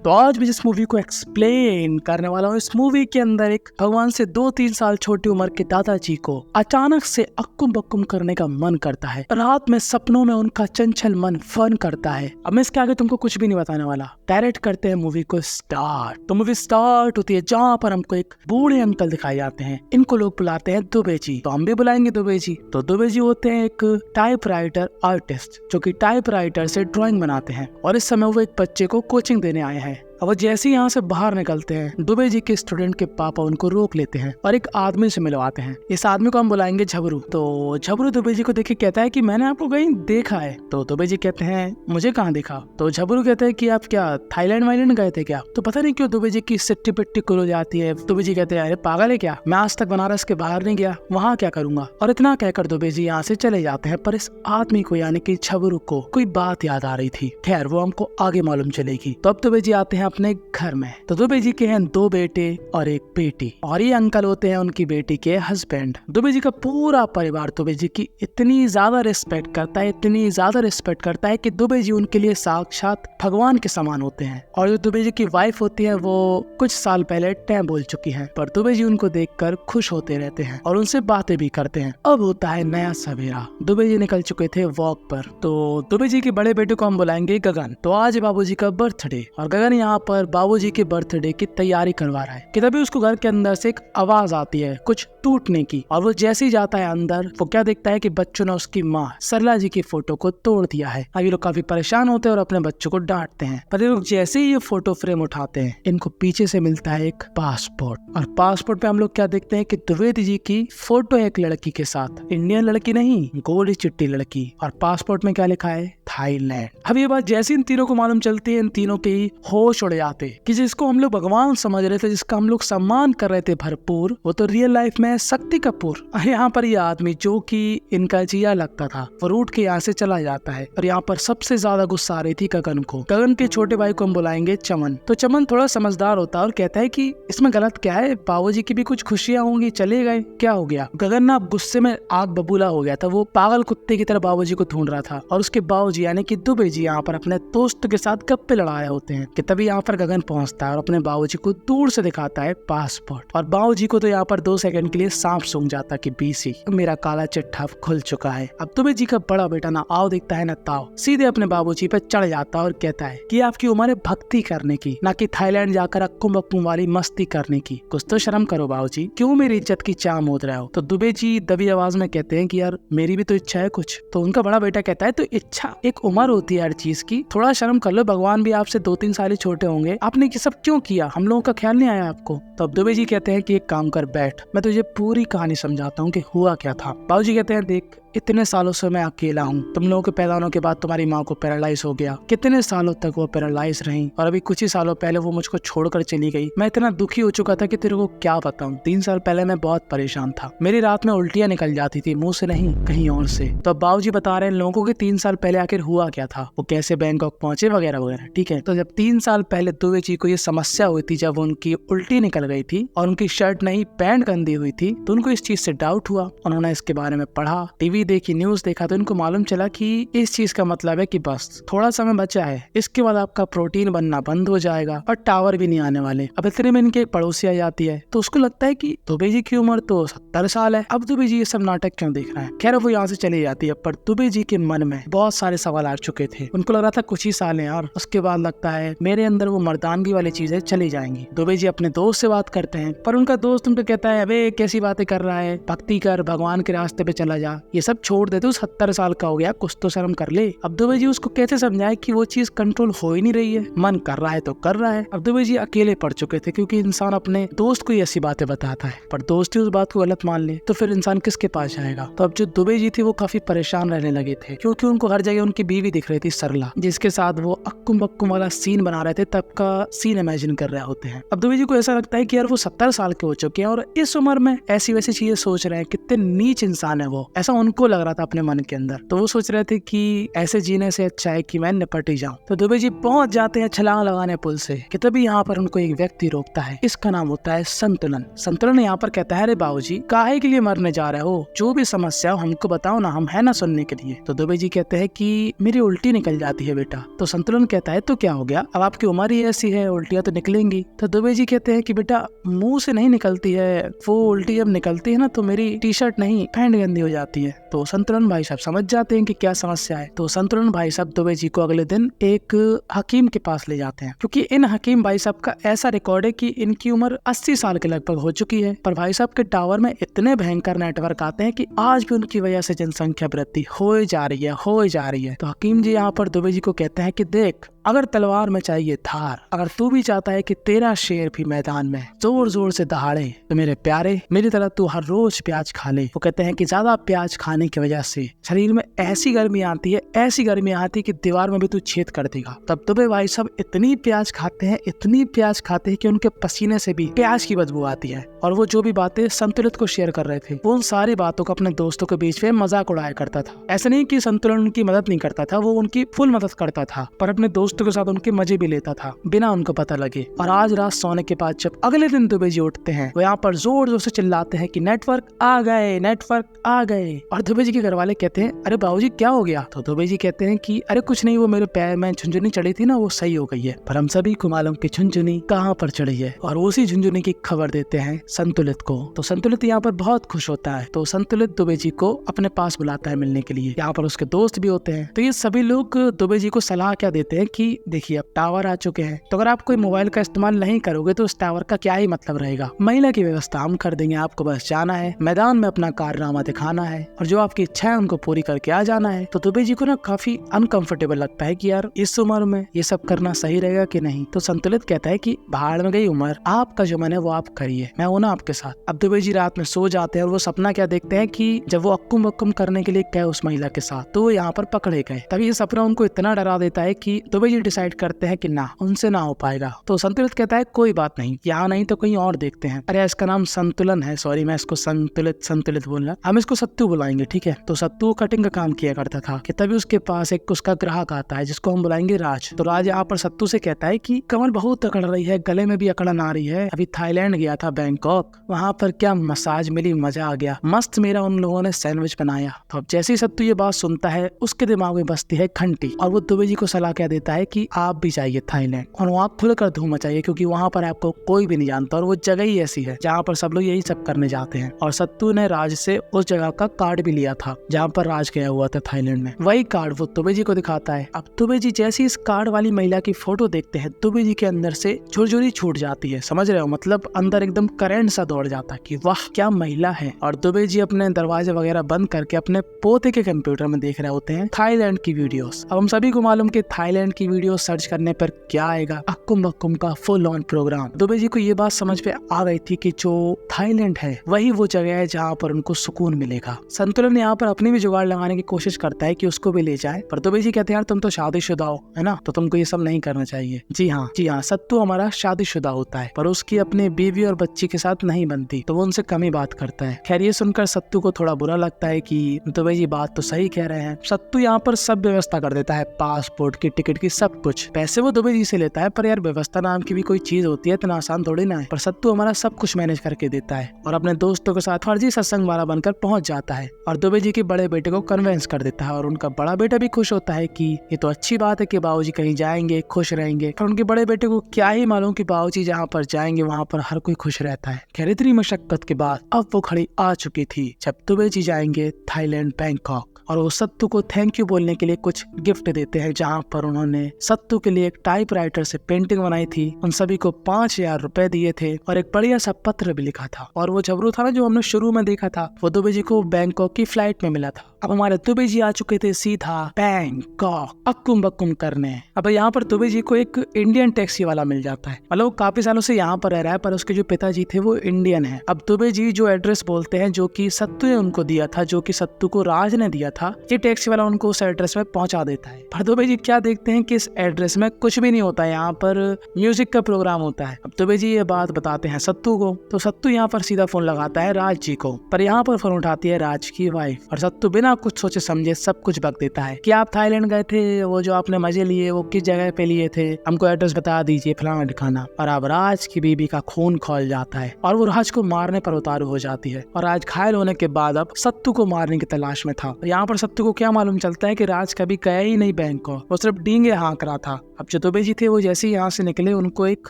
तो आज भी जिस मूवी को एक्सप्लेन करने वाला हूँ, इस मूवी के अंदर एक भगवान से 2-3 साल छोटी उम्र के दादाजी को अचानक से अक्कुम बक्कुम करने का मन करता है। रात में सपनों में उनका चंचल मन फन करता है। अब मैं इसके आगे तुमको कुछ भी नहीं बताने वाला, डायरेक्ट करते हैं मूवी को स्टार्ट। तो मूवी स्टार्ट होती है जहाँ पर हमको एक बूढ़े अंकल दिखाए जाते हैं। इनको लोग बुलाते हैं दुबे जी, तो हम भी बुलाएंगे दुबे जी। तो दुबे जी होते हैं एक टाइपराइटर आर्टिस्ट जो कि टाइपराइटर से ड्राइंग बनाते हैं, और इस समय वो एक बच्चे को कोचिंग देने आए हैं। अब वो जैसे ही यहाँ से बाहर निकलते हैं, दुबे जी के स्टूडेंट के पापा उनको रोक लेते हैं और एक आदमी से मिलवाते हैं। इस आदमी को हम बुलाएंगे झबरू। तो झबरू दुबे जी को देख के कहता है कि मैंने आपको कहीं देखा है। तो दुबे जी कहते हैं मुझे कहाँ देखा। तो झबरू कहते हैं कि आप क्या थाईलैंड वाईलैंड गए थे क्या। तो पता नहीं क्यों दुबे जी की सिट्टी पिट्टी खुल हो जाती है। दुबे जी कहते हैं अरे पागल है क्या, मैं आज तक बनारस के बाहर नहीं गया, वहाँ क्या करूंगा। और इतना कहकर दुबे जी यहाँ से चले जाते हैं। पर इस आदमी को यानी कि झबरू को कोई बात याद आ रही थी। खैर वो हमको आगे मालूम चलेगी। तो अब दुबे जी आते हैं अपने घर में। तो दुबे जी के हैं 2 बेटे और 1 बेटी, और ये अंकल होते हैं उनकी बेटी के हस्बैंड। दुबे जी का पूरा परिवार दुबे जी की इतनी ज्यादा रिस्पेक्ट करता है, इतनी ज्यादा रिस्पेक्ट करता है कि दुबे जी उनके लिए साक्षात भगवान के समान होते हैं। और जो दुबे जी की वाइफ होती है वो कुछ साल पहले टैं बोल चुकी है, पर दुबे जी उनको देखकर खुश होते रहते हैं और उनसे बातें भी करते हैं। अब होता है नया सवेरा। दुबे जी निकल चुके थे वॉक पर। तो दुबे जी के बड़े बेटे को हम बुलाएंगे गगन। तो आज बाबूजी का बर्थडे, और गगन यहाँ पर बाबूजी के बर्थडे की तैयारी करवा रहा है कि तभी उसको घर के अंदर से एक आवाज आती है कुछ टूटने की। और वो जैसे ही जाता है अंदर, वो क्या देखता है कि बच्चों ने उसकी माँ सरला जी की फोटो को तोड़ दिया है। अब ये लोग काफी परेशान होते हैं और अपने बच्चों को डांटते हैं। पर ये लोग जैसे ही ये फोटो फ्रेम उठाते हैं, इनको पीछे से मिलता है एक पासपोर्ट, और पासपोर्ट पे हम लोग क्या देखते हैं कि द्विवेदी जी की फोटो है एक लड़की के साथ। इंडियन लड़की नहीं, गोरी चिट्टी लड़की। और पासपोर्ट में क्या लिखा है, थाईलैंड। अब ये बात जैसे इन तीनों को मालूम चलती है, इन तीनों के ही होश उड़ जाते कि जिसको हम लोग भगवान समझ रहे थे, जिसका हम लोग सम्मान कर रहे थे भरपूर, वो तो रियल लाइफ में शक्ति कपूर। यहाँ पर ये आदमी जो कि इनका जिया लगता था, वो रूट के यहाँ से चला जाता है। और यहाँ पर सबसे ज्यादा गुस्सा आ रही थी गगन को। गगन के छोटे भाई को हम बुलाएंगे चमन। तो चमन थोड़ा समझदार होता है और कहता है कि इसमें गलत क्या है, बाबूजी की भी कुछ खुशियां होंगी, चले गए, क्या हो गया। गगन ना गुस्से में आग बबूला हो गया था। वो पागल कुत्ते की तरह बाबूजी को ढूंढ रहा था, और उसके बाबूजी यानी कि दुबे जी यहाँ पर अपने दोस्त के साथ गप्पे लड़ा रहे होते हैं कि तभी यहाँ पर गगन पहुंचता है और अपने बाबूजी को दूर से दिखाता है पासपोर्ट। और बाबूजी को तो यहाँ पर 2 सेकंड के लिए सांप सूंघ जाता कि बीसी मेरा काला चिट्ठा खुल चुका है। अब दुबे जी का बड़ा बेटा ना आओ दिखता है ना ताओ, सीधे अपने बाबूजी पे चढ़ जाता है और कहता है कि आपकी उम्र है भक्ति करने की, ना कि थाईलैंड जाकर अक्कुम बक्कुम वाली मस्ती करने की। कुछ तो शर्म करो बाबूजी, क्यों मेरी इज्जत की चाह मोद रहे हो। तो दुबे जी दबी आवाज में कहते हैं कि यार मेरी भी तो इच्छा है कुछ। तो उनका बड़ा बेटा कहता है तो इच्छा एक उम्र होती है हर चीज की, थोड़ा शर्म कर लो, भगवान भी आपसे 2-3 साल ही छोटे होंगे, आपने ये सब क्यों किया, हम लोगों का ख्याल नहीं आया आपको। तो अब दुबे जी कहते हैं कि एक काम कर बैठ, मैं तुझे पूरी कहानी समझाता हूँ कि हुआ क्या था। बाबूजी कहते हैं देख इतने सालों से मैं अकेला हूँ, तुम लोगों के पैदा होने के बाद तुम्हारी माँ को पैरालाइज हो गया, कितने सालों तक वो पैरालाइज रही, और अभी कुछ ही सालों पहले वो मुझको छोड़कर चली गई। मैं इतना दुखी हो चुका था कि तेरे को क्या बताऊं। 3 साल पहले मैं बहुत परेशान था, मेरी रात में उल्टियां निकल जाती थी, मुंह से नहीं कहीं और से। तो अब बाबूजी बता रहे हैं लोगों को कि 3 साल पहले आखिर हुआ क्या था, वो कैसे बैंकॉक पहुंचे वगैरह वगैरह। ठीक है, तो जब 3 साल पहले दुबे जी को ये समस्या हुई थी, जब उनकी उल्टी निकल गई थी और उनकी शर्ट नहीं पैंट गंदी हुई थी, तो उनको इस चीज से डाउट हुआ। उन्होंने इसके बारे में पढ़ा, टीवी देखी, न्यूज देखा, तो इनको मालूम चला कि इस चीज का मतलब है कि बस थोड़ा समय बचा है, इसके बाद आपका प्रोटीन बनना बंद हो जाएगा और टावर भी नहीं आने वाले। अब इतने में इनके पड़ोसी आ जाती है, तो उसको लगता है कि दुबे जी की उम्र तो 70 साल है, अब दुबे जी ये सब नाटक क्यों देख रहे हैं। खैर वो यहाँ से चली जाती है, पर दुबे जी के मन में बहुत सारे सवाल आ चुके थे। उनको लग रहा था कुछ ही साल है और उसके बाद लगता है मेरे अंदर वो मर्दानगी वाली चीजें चली जाएंगी। दुबे जी अपने दोस्त से बात करते हैं, पर उनका दोस्त उनको कहता है अबे कैसी बातें कर रहा है, भक्ति कर, भगवान के रास्ते पे चला जा, ये सब छोड़ दे, तू 70 साल का हो गया, कुछ तो शर्म कर ले। अब दुबे जी उसको कैसे समझाए कि वो चीज कंट्रोल हो ही नहीं रही है, मन कर रहा है तो कर रहा है। अब दुबे जी अकेले पड़ चुके थे, क्योंकि इंसान अपने दोस्त को ही ऐसी बातें बताता है, पर दोस्त ही उस बात को गलत मान ले तो फिर इंसान किसके पास जाएगा। तो अब जो दुबे जी थे वो काफी परेशान रहने लगे थे, क्योंकि उनको हर जगह उनकी बीवी दिख रही थी सरला, जिसके साथ वो अक्कुम बक्कुम वाला सीन बना रहे थे, तब का सीन इमेजिन कर रहे होते हैं। अब दुबे जी को ऐसा लगता है कि यार वो 70 साल के हो चुके हैं और इस उम्र में ऐसी वैसी चीजें सोच रहे हैं, कितने नीच इंसान है वो, ऐसा उनको सबको लग रहा था अपने मन के अंदर। तो वो सोच रहे थे कि ऐसे जीने से अच्छा है कि मैं निपट ही जाऊं। तो दुबे जी पहुंच जाते हैं छलांग लगाने पुल से कि तभी यहाँ पर उनको एक व्यक्ति रोकता है। इसका नाम होता है संतुलन। संतुलन यहाँ पर कहता है, अरे बाबूजी काहे के लिए मरने जा रहे हो, जो भी समस्या हो हमको बताओ ना, हम है ना सुनने के लिए। तो दुबे जी कहते हैं कि मेरी उल्टी निकल जाती है बेटा। तो संतुलन कहता है तो क्या हो गया, अब आपकी उम्र ही ऐसी है, उल्टियां तो निकलेंगी। तो दुबे जी कहते हैं कि बेटा मुंह से नहीं निकलती है, वो उल्टी जब निकलती है ना तो मेरी टी शर्ट नहीं पैंट गंदी हो जाती है। तो संतुलन भाई साहब समझ जाते हैं कि क्या समस्या है। तो संतुलन भाई साहब दुबे जी को अगले दिन एक हकीम के पास ले जाते हैं, क्योंकि इन हकीम भाई साहब का ऐसा रिकॉर्ड है कि इनकी उम्र 80 साल के लगभग हो चुकी है, पर भाई साहब के टावर में इतने भयंकर नेटवर्क आते हैं कि आज भी उनकी वजह से जनसंख्या वृद्धि हो जा रही है। तो हकीम जी यहाँ पर दुबे जी को कहते हैं कि देख, अगर तलवार में चाहिए धार, अगर तू भी चाहता है कि तेरा शेर भी मैदान में जोर जोर से दहाड़े, तो मेरे प्यारे मेरी तरह तू हर रोज प्याज खा ले। वो कहते हैं कि ज्यादा प्याज खाने की वजह से शरीर में ऐसी गर्मी आती है कि दीवार में भी तू छेद कर देगा। तब दुबे भाई साहब इतनी प्याज खाते हैं कि उनके पसीने से भी प्याज की बदबू आती है। और वो जो भी बातें संतुलित को शेयर कर रहे थे, वो उन सारी बातों को अपने दोस्तों के बीच में मजाक उड़ाया करता था। ऐसा नहीं कि संतुलन उनकी मदद नहीं करता था, वो उनकी फुल मदद करता था, पर अपने दोस्तों के साथ उनके मजे भी लेता था बिना उनको पता लगे। और आज रात सोने के बाद जब अगले दिन दुबे जी उठते हैं, वो यहाँ पर जोर जोर से चिल्लाते हैं कि नेटवर्क आ गए। और दुबे जी के घर वाले कहते हैं, अरे बाबूजी क्या हो गया। तो दुबे जी कहते हैं कि अरे कुछ नहीं, वो मेरे पैर में झुंझुनी चढ़ी थी ना, वो सही हो गई है। पर हम सभी को मालूम कि झुंझुनी कहाँ पर चढ़ी है, और उसी झुंझुनी की खबर देते हैं संतुलित को। तो संतुलित यहाँ पर बहुत खुश होता है। तो संतुलित दुबे जी को अपने पास बुलाता है मिलने के लिए। यहाँ पर उसके दोस्त भी होते हैं। तो ये सभी लोग दुबे जी को सलाह क्या देते हैं कि देखिए अब टावर आ चुके हैं, तो अगर आप कोई मोबाइल का इस्तेमाल नहीं करोगे तो उस टावर का क्या ही मतलब रहेगा। महिला की व्यवस्था हम कर देंगे, आपको बस जाना है, मैदान में अपना कारनामा दिखाना है, और जो आपकी इच्छा है उनको पूरी करके आ जाना है। तो दुबे जी को ना काफी अनकंफर्टेबल लगता है कि यार इस उम्र में ये सब करना सही रहेगा कि नहीं। तो संतुलित कहता है कि भाड़ में गई उम्र, आपका जो मन है वो आप करिए, मैं हूं ना आपके साथ। अब दुबे जी रात में सो जाते हैं और वो सपना क्या देखते हैं कि जब वो अक्कुम बक्कुम करने के लिए गए उस महिला के साथ, तो वो यहाँ पर पकड़े गए। तभी ये सपना उनको इतना डरा देता है कि दुबे जी डिसाइड करते हैं कि ना, उनसे ना हो पाएगा। तो संतुलित कहता है कोई बात नहीं, यहाँ नहीं तो कहीं और देखते हैं। अरे इसका नाम संतुलन है, सॉरी मैं इसको संतुलित बोलना, हम इसको सत्तू बुलाएंगे, ठीक है। तो सत्तू कटिंग का काम किया करता था कि तभी उसके पास एक उसका ग्राहक आता है जिसको हम बुलाएंगे राज। तो राज यहाँ पर सत्तू से कहता है कि कमर बहुत अकड़ रही है, गले में भी अकड़न आ रही है, अभी थाईलैंड गया था बैंकॉक, वहाँ पर क्या मसाज मिली, मजा आ गया, मस्त मेरा उन लोगों ने सैंडविच बनाया। तो अब जैसे ही सत्तू ये बात सुनता है उसके दिमाग में बसती है घंटी, और वो दुबे जी को सलाह क्या देता है कि आप भी जाइए थाईलैंड और वहाँ खुलकर धूम मचाइए, क्योंकि वहाँ पर आपको कोई भी नहीं जानता और वो जगह ही ऐसी है जहाँ पर सब लोग यही सब करने जाते हैं। और सत्तू ने राज से उस जगह का कार्ड भी लिया था जहाँ पर राज गया हुआ था थाईलैंड में, वही कार्ड वो दुबे जी को दिखाता है। अब दुबे जी जैसे इस कार्ड वाली महिला की फोटो देखते हैं, दुबे जी के अंदर से झुरझुरी छूट जाती है, समझ रहे हो, मतलब अंदर एकदम करंट सा दौड़ जाता है कि वाह क्या महिला है। और दुबे जी अपने दरवाजे वगैरह बंद करके अपने पोते के कंप्यूटर में देख रहे होते हैं थाईलैंड की वीडियोस। अब हम सभी को मालूम कि थाईलैंड की वीडियो सर्च करने पर क्या आएगा, अक्कुम बक्कुम का full on programme. Dubey ji को ये बात समझ पे आ गई थी कि जो थाईलैंड है वही वो जगह है जहाँ पर उनको सुकून मिलेगा। संतुलन यहाँ पर अपनी भी जुगाड़ लगाने की कोशिश करता है कि उसको भी ले जाए, पर दुबे जी कहते हैं यार तुम तो शादीशुदा हो, है ना, तो तुमको ये सब नहीं करना चाहिए। जी हाँ सत्तू हमारा शादीशुदा होता है, पर उसकी अपने बीवी और बच्ची के साथ नहीं बनती, तो वो उनसे कम ही बात करता है। खैर ये सुनकर सत्तू को थोड़ा बुरा लगता है कि दुबे जी बात तो सही कह रहे हैं। सत्तू यहाँ पर सब व्यवस्था कर देता है, पासपोर्ट की, टिकट की, सब कुछ। पैसे वो दुबे जी से लेता है, पर यार व्यवस्था नाम की भी कोई चीज होती है, इतना आसान थोड़ी ना है। पर सत्तू हमारा सब कुछ मैनेज करके देता है और अपने दोस्तों के साथ फर्जी सत्संग वाला बनकर पहुंच जाता है और दुबे जी के बड़े बेटे को कन्विंस कर देता है। और उनका बड़ा बेटा भी खुश होता है कि ये तो अच्छी बात है कि बाबूजी कहीं जाएंगे खुश रहेंगे। पर उनके बड़े बेटे को क्या ही मालूम कि बाबूजी जहाँ पर जाएंगे वहाँ पर हर कोई खुश रहता है। खैर इतनी मशक्कत के बाद अब वो घड़ी आ चुकी थी जब दुबे जी जाएंगे थाईलैंड बैंकॉक, और वो सत्तू को थैंक यू बोलने के लिए कुछ गिफ्ट देते हैं, जहाँ पर उन्होंने सत्तू के लिए एक टाइपराइटर से पेंटिंग बनाई थी, उन सभी को 5000 रुपए दिए थे और एक बढ़िया सा पत्र भी लिखा था। और वो झबरू था ना जो हमने शुरू में देखा था, वो दुबे जी को बैंकॉक की फ्लाइट में मिला था। अब हमारे दुबे जी आ चुके थे सीधा बैंकॉक अक्कुम बक्कुम करने। अब यहाँ पर दुबे जी को एक इंडियन टैक्सी वाला मिल जाता है, मतलब वो काफी सालों से यहाँ पर रह रहा है, पर उसके जो पिताजी थे वो इंडियन है। अब दुबे जी जो एड्रेस बोलते हैं जो कि सत्तू ने उनको दिया था, जो कि सत्तू को राज ने दिया था, ये टैक्सी वाला उनको उस एड्रेस में पहुंचा देता है। पर दुबे जी क्या देखते हैं कि इस एड्रेस में कुछ भी नहीं होता है, यहाँ पर म्यूजिक का प्रोग्राम होता है। अब दुबे जी ये बात बताते हैं सत्तू को, तो सत्तू यहाँ पर सीधा फोन लगाता है राज जी को, पर यहाँ पर फोन उठाती है राज की वाइफ और सत्तू बिना बिना कुछ सोचे समझे सब कुछ बक देता है कि आप थाईलैंड गए थे, वो जो आपने मजे लिए वो किस जगह पे लिए थे, हमको एड्रेस बता दीजिए, फलाना ठिकाना। और अब राज की बीबी का खून खौल जाता है और वो राज को मारने पर उतारू हो जाती है। और राज घायल होने के बाद अब सत्तू को मारने की तलाश में था। यहाँ पर सत्तू को क्या मालूम चलता है कि राज कभी गया ही नहीं बैंक को, वो सिर्फ डींगे हाँक रहा था। अब जो दुबे जी थे वो जैसे ही यहाँ से निकले उनको एक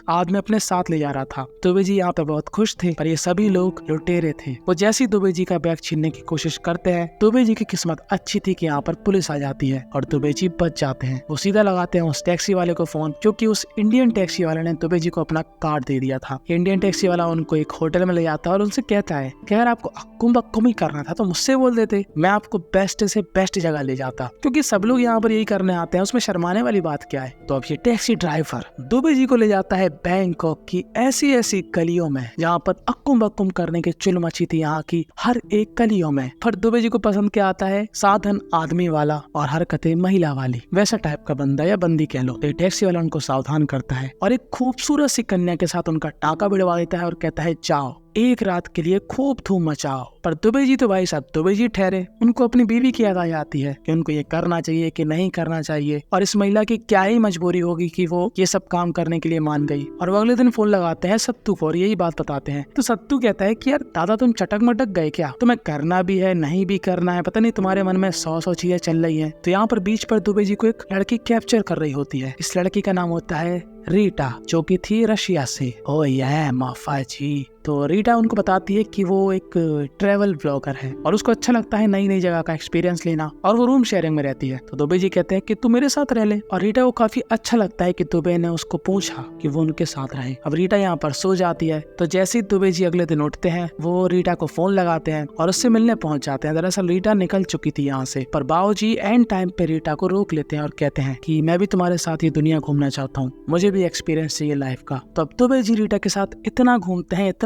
आदमी अपने साथ ले जा रहा था। दुबे जी यहाँ पे बहुत खुश थे, पर ये सभी लोग लुटेरे थे। वो जैसे ही दुबे जी का बैग छीनने की कोशिश करते हैं, दुबे जी की किस्मत अच्छी थी कि यहाँ पर पुलिस आ जाती है और दुबे जी बच जाते हैं। वो सीधा लगाते हैं उस टैक्सी वाले को फोन, क्योंकि उस इंडियन टैक्सी वाले ने दुबे जी को अपना कार्ड दे दिया था। इंडियन टैक्सी वाला उनको एक होटल में ले जाता है और उनसे कहता है कि अगर आपको अक्कुम बक्कुम ही करना था तो मुझसे बोल देते, मैं आपको बेस्ट से बेस्ट जगह ले जाता, क्योंकि सब लोग यहाँ पर यही करने आते हैं, उसमें शर्माने वाली बात क्या है। तो अब ये टैक्सी ड्राइवर दुबे जी को ले जाता है बैंकॉक की ऐसी ऐसी गलियों में जहाँ पर अक्कुम बक्कुम करने की चुल मची थी, यहाँ की हर एक गलियों में। पर दुबे जी को पसंद क्या आता है, साधन आदमी वाला और हरकतें महिला वाली, वैसा टाइप का बंदा या बंदी कह लो। तो टैक्सी वाला उनको सावधान करता है और एक खूबसूरत सी कन्या के साथ उनका टाका भिड़वा देता है और कहता है जाओ एक रात के लिए खूब धूम मचाओ। पर दुबे जी तो भाई साहब दुबे जी ठहरे, उनको अपनी बीवी की याद आ जाती है कि उनको ये करना चाहिए कि नहीं करना चाहिए, और इस महिला की क्या ही मजबूरी होगी कि वो ये सब काम करने के लिए मान गई। और वो अगले दिन फोन लगाते हैं सत्तू को और यही बात बताते हैं। तो सत्तू कहता है कि यार दादा तुम चटक मटक गए क्या, तुम्हें करना भी है नहीं भी करना है, पता नहीं तुम्हारे मन में 100 चीजें चल रही है। तो यहाँ पर बीच पर दुबे जी को एक लड़की कैप्चर कर रही होती है। इस लड़की का नाम होता है रीटा, जो कि थी रशिया से। ओ ये माफा जी। तो रीटा उनको बताती है कि वो एक ट्रैवल ब्लॉगर है और उसको अच्छा लगता है नई नई जगह का एक्सपीरियंस लेना, और वो रूम शेयरिंग में रहती है। तो दुबे जी कहते हैं कि तू मेरे साथ रह ले, और रीटा को काफी अच्छा लगता है कि दुबे ने उसको पूछा कि वो उनके साथ रहे। अब रीटा यहाँ पर सो जाती है। तो जैसे ही दुबे जी अगले दिन उठते हैं वो रीटा को फोन लगाते हैं और उससे मिलने पहुंच जाते हैं। दरअसल रीटा निकल चुकी थी यहाँ से, पर बाबूजी एंड टाइम पे रीटा को रोक लेते हैं और कहते हैं कि मैं भी तुम्हारे साथ ये दुनिया घूमना चाहता हूँ, मुझे भी एक्सपीरियंस चाहिए लाइफ का। तो अब दुबे जी रीटा के साथ इतना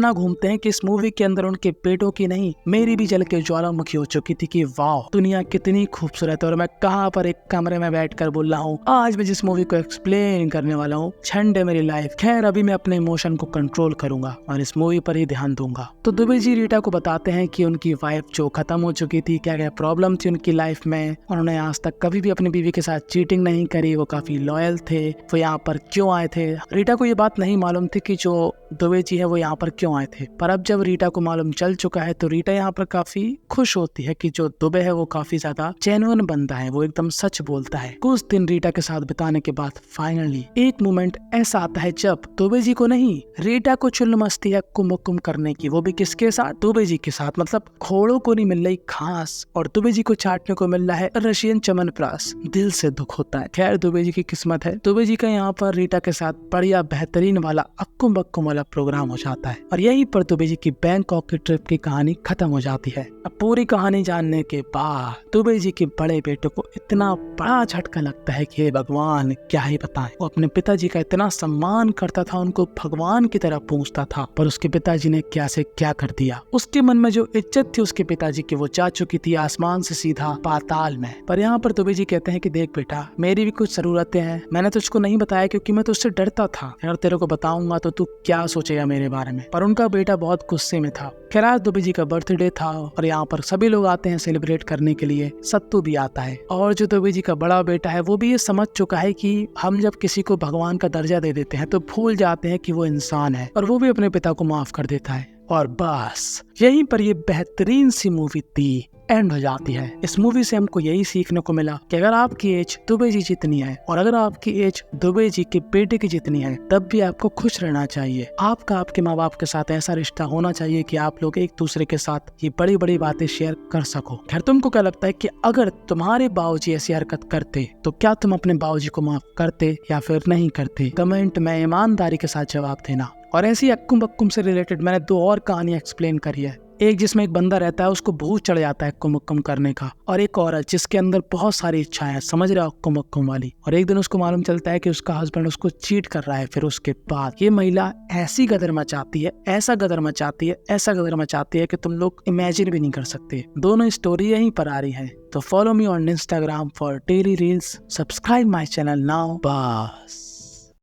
घूमते हैं कि इस मूवी के अंदर उनके पेटों की नहीं मेरी भी जल के ज्वालामुखी हो चुकी थी कि वाह दुनिया कितनी खूबसूरत है और मैं कहाँ पर एक कमरे में बैठकर बोल रहा हूँ। आज मैं जिस मूवी को एक्सप्लेन करने वाला हूँ छंड है मेरी लाइफ। खैर अभी मैं अपने इमोशन को कंट्रोल करूंगा और इस मूवी पर ही ध्यान दूंगा। तो दुबे जी रीटा को बताते हैं कि उनकी वाइफ जो खत्म हो चुकी थी, क्या क्या प्रॉब्लम थी उनकी लाइफ में, उन्होंने आज तक कभी भी अपनी बीवी के साथ चीटिंग नहीं करी, वो काफी लॉयल थे, वो यहाँ पर क्यों आए थे। रीटा को ये बात नहीं मालूम थी कि जो दुबे जी है वो यहाँ पर क्यों आए थे, पर अब जब रीटा को मालूम चल चुका है तो रीटा यहाँ पर काफी खुश होती है कि जो दुबे है वो काफी ज्यादा जेन्युइन बंदा है, वो एकदम सच बोलता है। कुछ दिन रीटा के साथ बिताने के बाद फाइनली एक मोमेंट ऐसा आता है जब दुबे जी को नहीं रीटा को चुल मस्ती है कुम करने की, वो भी किसके साथ, दुबे जी के साथ। मतलब घोड़ों को नहीं मिल रही घास और दुबे जी को चाटने को मिल रहा है रशियन चमनप्राश। दिल से दुख होता है। खैर दुबे जी की किस्मत है, दुबे जी का यहाँ पर रीटा के साथ बढ़िया बेहतरीन वाला अक्कुम बक्कुम वाला प्रोग्राम हो जाता है और यहीं पर दुबे जी की बैंकॉक की ट्रिप की कहानी खत्म हो जाती है। अब पूरी कहानी जानने के बाद दुबे जी के बड़े बेटे को इतना बड़ा झटका लगता है कि हे भगवान क्या ही बताएं। वो अपने पिताजी का इतना सम्मान करता था, उनको भगवान की तरह पूछता था, पर उसके पिताजी ने क्या से क्या कर दिया। उसके मन में जो इज्जत थी उसके पिताजी की वो जा चुकी थी आसमान से सीधा पाताल में। पर यहाँ पर दुबे जी कहते हैं कि देख बेटा मेरी भी कुछ जरूरतें हैं, मैंने तुझको नहीं बताया क्योंकि मैं तुझसे डरता था, अगर तेरे को बताऊंगा तो तू क्या सोचेगा मेरे बारे में। पर उनका बेटा बहुत गुस्से में था। खैर आज दुबे जी का बर्थडे था और यहाँ पर सभी लोग आते हैं सेलिब्रेट करने के लिए, सत्तू भी आता है। और जो दुबे जी का बड़ा बेटा है वो भी ये समझ चुका है कि हम जब किसी को भगवान का दर्जा दे देते हैं तो भूल जाते हैं कि वो इंसान है, और वो भी अपने पिता को माफ कर देता है। और बस यहीं पर ये बेहतरीन सी मूवी थी एंड हो जाती है। इस मूवी से हमको यही सीखने को मिला कि अगर आपकी एज दुबे जी जितनी है और अगर आपकी एज दुबे जी के बेटे की जितनी है तब भी आपको खुश रहना चाहिए। आपका आपके माँ बाप के साथ ऐसा रिश्ता होना चाहिए कि आप लोग एक दूसरे के साथ ये बड़ी बड़ी बातें शेयर कर सको। खैर तुमको क्या लगता है कि अगर तुम्हारे बाबूजी ऐसी हरकत करते तो क्या तुम अपने बाबूजी को माफ करते या फिर नहीं करते? कमेंट में ईमानदारी के साथ जवाब देना। और ऐसी अक्कुम बक्कुम से रिलेटेड मैंने 2 और कहानियां एक्सप्लेन करी है। एक जिसमें एक बंदा रहता है उसको भूत चढ़ जाता है कुम करने का, और एक औरत जिसके अंदर बहुत सारी इच्छाएं हैं, समझ रहे हो कुम वाली। और एक दिन उसको मालूम चलता है कि उसका हस्बैंड उसको चीट कर रहा है। फिर उसके बाद ये महिला ऐसी गदर मचाती है, ऐसा गदर मचाती है, ऐसा गदर मचाती है कि तुम लोग इमेजिन भी नहीं कर सकते। दोनों स्टोरी यहीं पर आ रही है। तो follow me on Instagram for daily reels, subscribe my channel now. बस।